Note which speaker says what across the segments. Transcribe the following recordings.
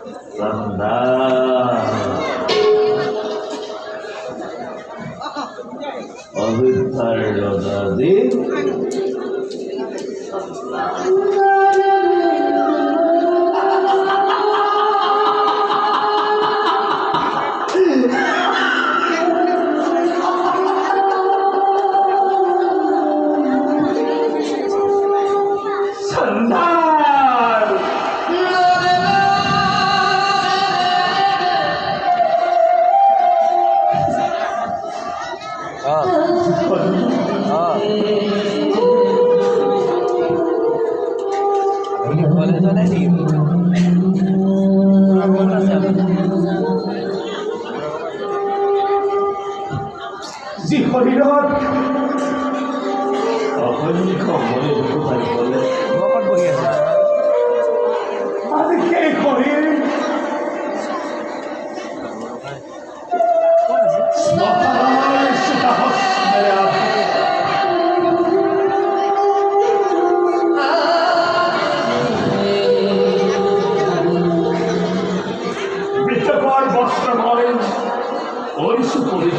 Speaker 1: Sanda অভিজ্ঞার লদাদি জি হরিহর তখনই খবরে কোথায় বলে বকট বইয়া আরে কে করি বৃত্তকর বস্ত্র মারেন ওইসু করি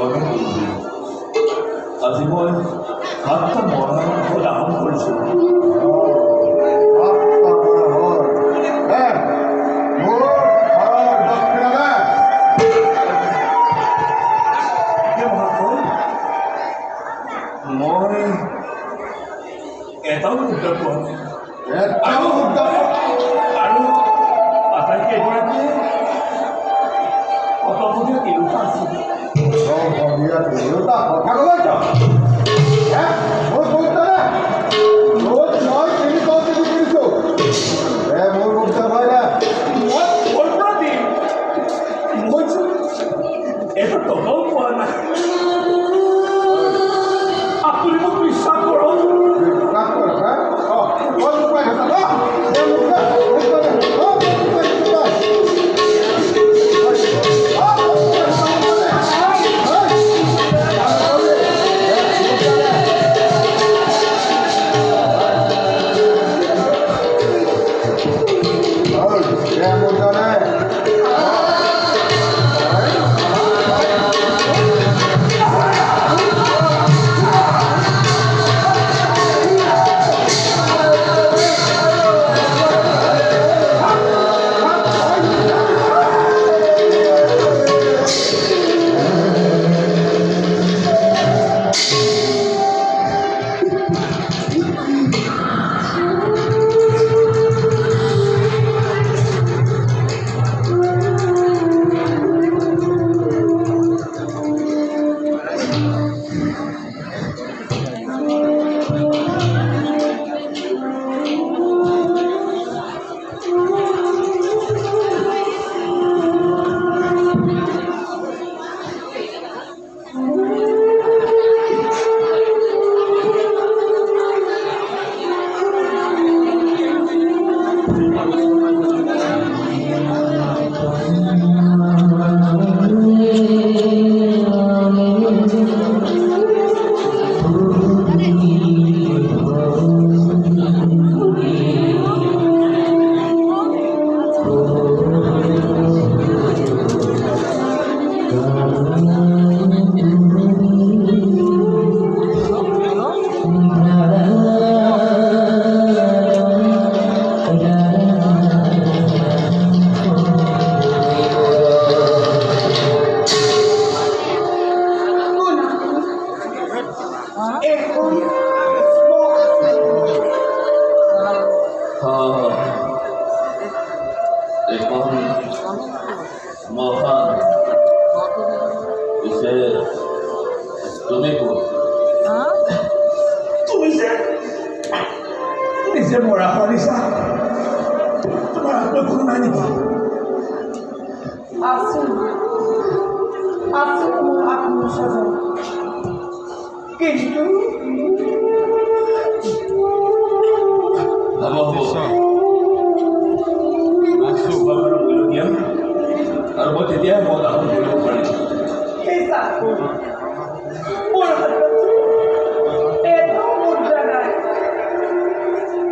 Speaker 1: মনে কৰিবি আজি মই সাতটা মৰাৰ মাংস দাহন কৰিছোঁ মই এটাও উত্তৰ পোৱা আৰু আটাইতকৈ এগৰাকীয়ে কটকটীয়া তিৰোতা আছিল এটা টকাও পোৱা নাই আপুনি মোক বিশ্বাস কৰক মহান পিছে তুমি কোন তুমি যে নিজে মৰা পাৰিছা তোমাৰ আত্মা কোনো নাই নেকি
Speaker 2: আছো মোৰ আত্মস্বজন কিন্তু
Speaker 1: আৰু মই তেতিয়াই মই দাহন কৰিব পাৰিছোঁ
Speaker 2: মোৰ হাতত এটা মুদ্ৰা নাই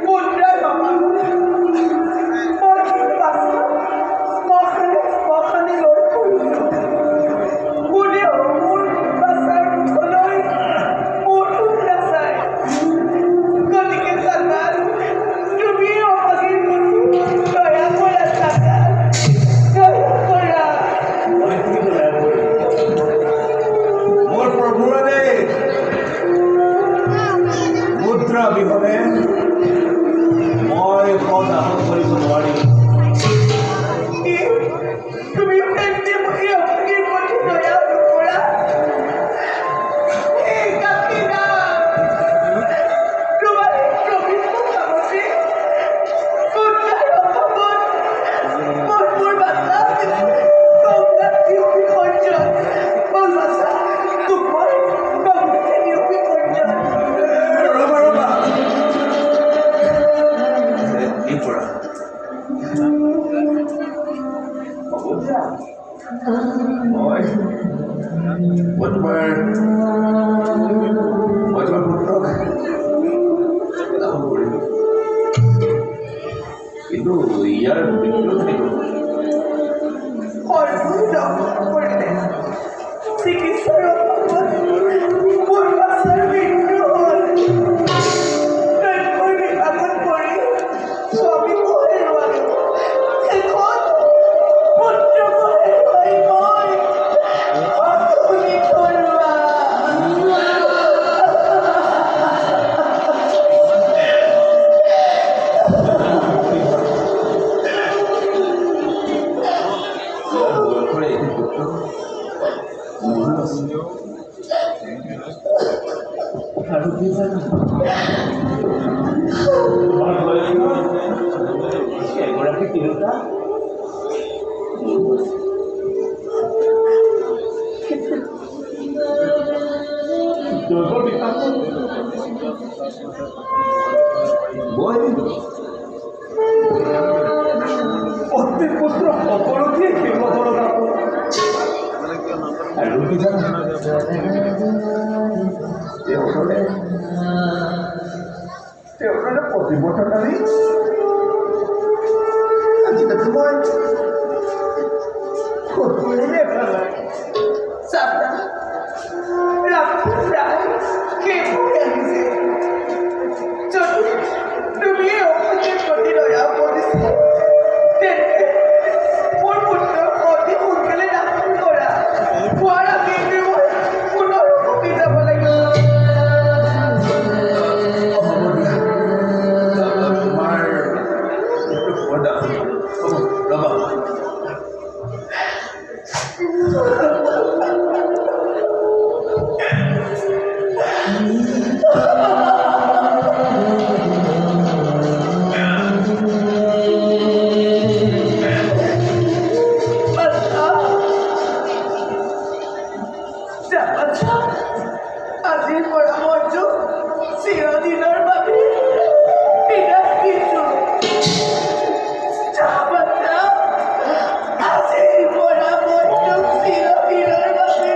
Speaker 2: মুদ্ৰা বাবা শ্মশানে লৈ ফুৰিছোঁ কোনেও মোৰ বাচাৰ মুখলৈ মোৰটো নাচায় গতিকে চাকা তুমি অভাগীৰ প্ৰতি দয়া কৰা চাকা দয়া কৰা
Speaker 1: মই কি দয়া কৰিম মোৰ প্ৰভুৰে মুদ্ৰা বিহনে মই ফল দাহন কৰিব নোৱাৰিম
Speaker 2: তুমি কেন্দ্রে মুখে অভাগীর প্রতি দয়া করা এই কাকিনা তোমার প্রবৃত্ত কামতে কন্যার অভাবত মনমোর বাচ্চা গঙ্গা নিয়োগী করছেন বল বাচ্চা তোমার গঙ্গাকে নিয়োগী করছেন
Speaker 1: ৰবা ৰবা এই পৰা মই তোমাৰ পুত্ৰক দাহন কৰিলোঁ কিন্তু ইয়াৰ মৃত্যু কেনেকৈ
Speaker 2: সর্বদা করলে চিকিৎসার
Speaker 1: আৰু কি জানো তোমাৰ এগৰাকী তিৰোতা দৈৱৰ বিকাশ মই পত্নী পুত্ৰ সকলোকে সেৱা কৰা আৰু কি জানো তেওঁলোকে প্ৰতিবদ্ধতাৰী আজিকালি মই সকলোৰে পেলাই
Speaker 2: চাবা ৰামপুৰাই সেইবোৰ আহিছে যদি তুমি এই অপত্যৰ প্ৰতি দয়া কৰিছা তেন্তে মোৰ পুত্ৰক অতি সোনকালে দাফন কৰা খোৱাৰ আগেয়ে মই পুনৰ উভতি যাব লাগিব
Speaker 1: তোমাৰ ৰবা
Speaker 2: আজিৰ পৰা মইতো চিৰদিনৰ বাবে বিৰাট দিছোঁ আজিৰ পৰা মইতো চিৰদিনৰ বাবে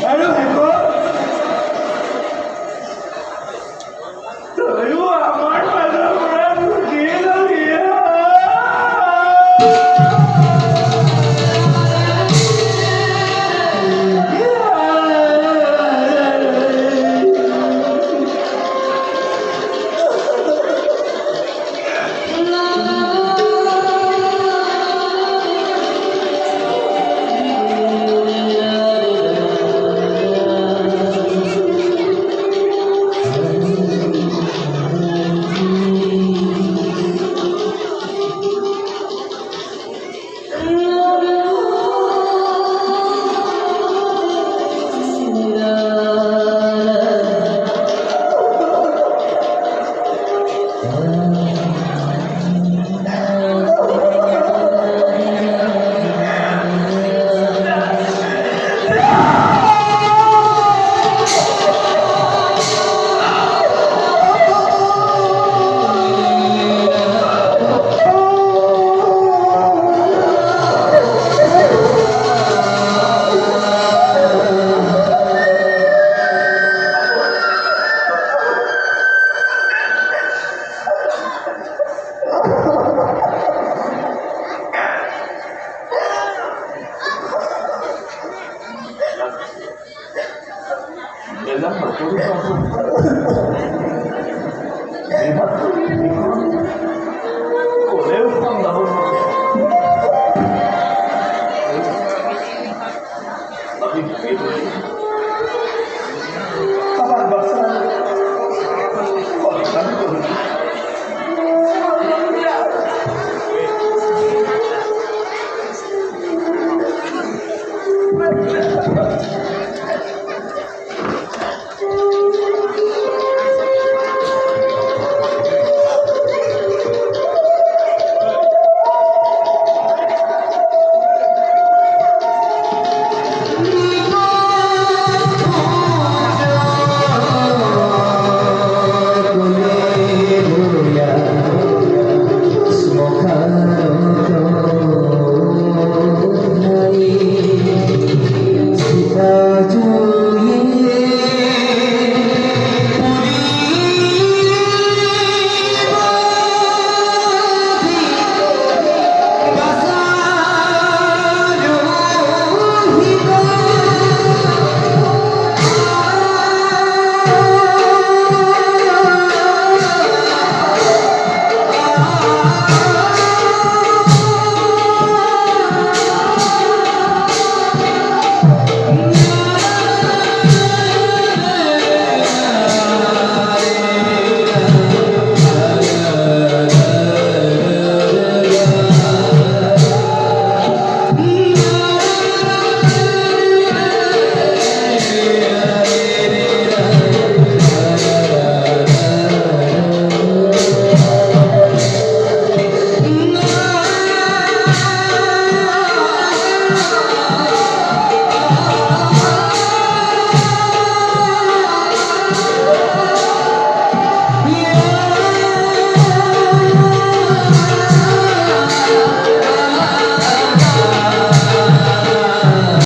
Speaker 1: Aduh, heboh. Aduh, aman pada orang gila dia. Dalam berkumpul lihat boleh utang tahun tapi begitu kapan bangsa orang itu